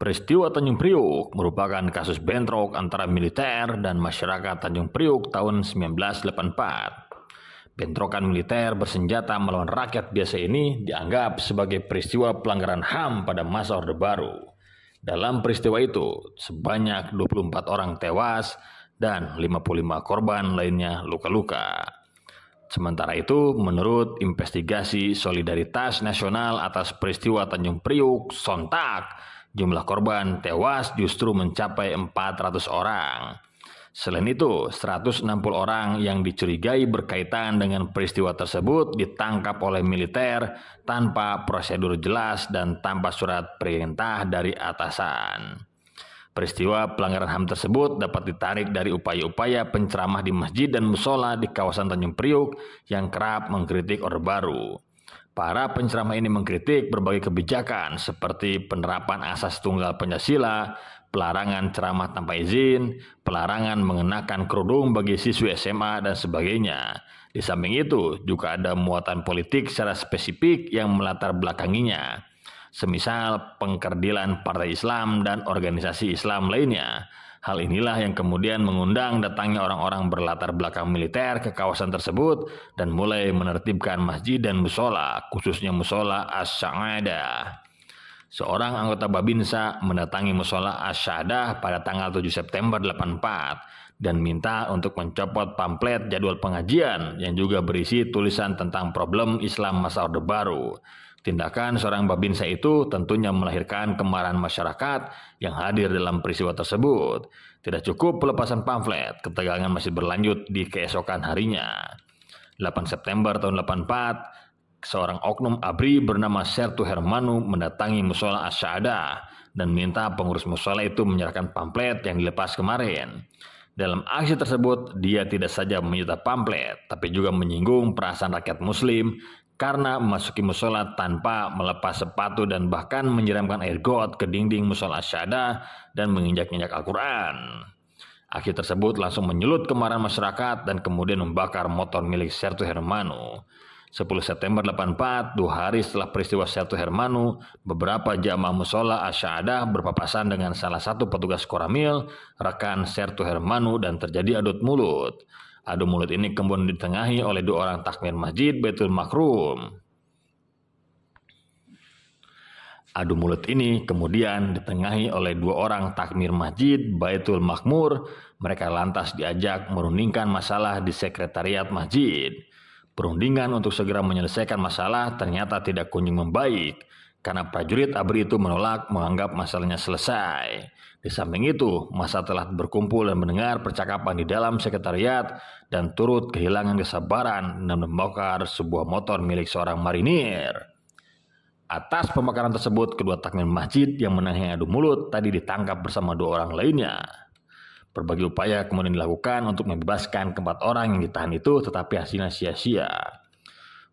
Peristiwa Tanjung Priuk merupakan kasus bentrok antara militer dan masyarakat Tanjung Priuk tahun 1984. Bentrokan militer bersenjata melawan rakyat biasa ini dianggap sebagai peristiwa pelanggaran HAM pada masa Orde Baru. Dalam peristiwa itu, sebanyak 24 orang tewas dan 55 korban lainnya luka-luka. Sementara itu, menurut investigasi Solidaritas Nasional atas peristiwa Tanjung Priuk, sontak jumlah korban tewas justru mencapai 400 orang. Selain itu, 160 orang yang dicurigai berkaitan dengan peristiwa tersebut ditangkap oleh militer tanpa prosedur jelas dan tanpa surat perintah dari atasan. Peristiwa pelanggaran HAM tersebut dapat ditarik dari upaya-upaya penceramah di masjid dan musola di kawasan Tanjung Priuk yang kerap mengkritik Orde Baru. Para penceramah ini mengkritik berbagai kebijakan seperti penerapan asas tunggal Pancasila, pelarangan ceramah tanpa izin, pelarangan mengenakan kerudung bagi siswi SMA, dan sebagainya. Di samping itu, juga ada muatan politik secara spesifik yang melatar belakanginya, semisal pengkerdilan partai Islam dan organisasi Islam lainnya. Hal inilah yang kemudian mengundang datangnya orang-orang berlatar belakang militer ke kawasan tersebut dan mulai menertibkan masjid dan musola, khususnya musola As-Sa'adah. Seorang anggota Babinsa mendatangi musola As-Sa'adah pada tanggal 7 September 1984 dan minta untuk mencopot pamflet jadwal pengajian yang juga berisi tulisan tentang problem Islam masa Orde Baru. Tindakan seorang Babinsa itu tentunya melahirkan kemarahan masyarakat yang hadir dalam peristiwa tersebut. Tidak cukup pelepasan pamflet, ketegangan masih berlanjut di keesokan harinya. 8 September tahun 1984, seorang oknum ABRI bernama Sertu Hermanu mendatangi musola As-Sa'adah dan minta pengurus musola itu menyerahkan pamflet yang dilepas kemarin. Dalam aksi tersebut, dia tidak saja menyita pamflet, tapi juga menyinggung perasaan rakyat muslim karena memasuki musola tanpa melepas sepatu dan bahkan menyiramkan air got ke dinding musola As-Sa'adah dan menginjak-injak Al-Quran. Aksi tersebut langsung menyulut kemarahan masyarakat dan kemudian membakar motor milik Sertu Hermanu. 10 September 1984, 2 hari setelah peristiwa Sertu Hermanu, beberapa jamaah musola As-Sa'adah berpapasan dengan salah satu petugas Koramil, rekan Sertu Hermanu, dan terjadi adu mulut. Adu mulut ini kemudian ditengahi oleh 2 orang takmir masjid Baitul Makrum. Adu mulut ini kemudian ditengahi oleh 2 orang takmir masjid Baitul Makmur. Mereka lantas diajak merundingkan masalah di sekretariat masjid. Perundingan untuk segera menyelesaikan masalah ternyata tidak kunjung membaik karena prajurit ABRI itu menolak menganggap masalahnya selesai. Di samping itu, massa telah berkumpul dan mendengar percakapan di dalam sekretariat dan turut kehilangan kesabaran dan membakar sebuah motor milik seorang marinir. Atas pembakaran tersebut, kedua takmir masjid yang menangani adu mulut tadi ditangkap bersama 2 orang lainnya. Berbagai upaya kemudian dilakukan untuk membebaskan keempat orang yang ditahan itu, tetapi hasilnya sia-sia.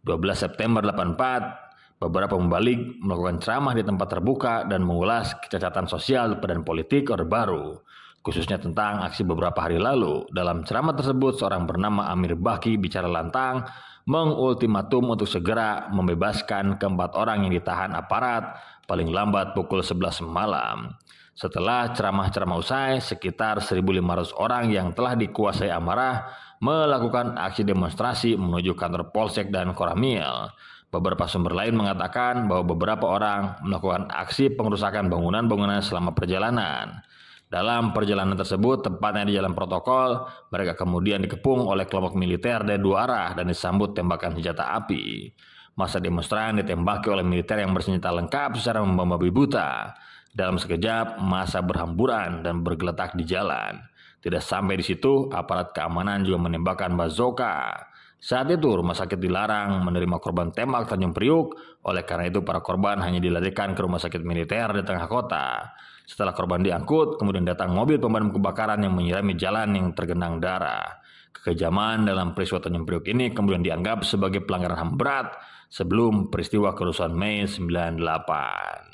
12 September 1984, beberapa pembalik melakukan ceramah di tempat terbuka dan mengulas kecacatan sosial dan politik Orde Baru, khususnya tentang aksi beberapa hari lalu. Dalam ceramah tersebut, seorang bernama Amir Baki bicara lantang mengultimatum untuk segera membebaskan keempat orang yang ditahan aparat paling lambat pukul 11 malam. Setelah ceramah-ceramah usai, sekitar 1.500 orang yang telah dikuasai amarah melakukan aksi demonstrasi menuju kantor Polsek dan Koramil. Beberapa sumber lain mengatakan bahwa beberapa orang melakukan aksi pengerusakan bangunan-bangunan selama perjalanan. Dalam perjalanan tersebut, tepatnya di jalan protokol, mereka kemudian dikepung oleh kelompok militer dari 2 arah dan disambut tembakan senjata api. Massa demonstran ditembaki oleh militer yang bersenjata lengkap secara membabi buta. Dalam sekejap, massa berhamburan dan bergeletak di jalan. Tidak sampai di situ, aparat keamanan juga menembakkan bazooka. Saat itu rumah sakit dilarang menerima korban tembak Tanjung Priuk, oleh karena itu para korban hanya dilarikan ke rumah sakit militer di tengah kota. Setelah korban diangkut, kemudian datang mobil pemadam kebakaran yang menyirami jalan yang tergenang darah. Kekejaman dalam peristiwa Tanjung Priuk ini kemudian dianggap sebagai pelanggaran HAM berat sebelum peristiwa kerusuhan Mei 98.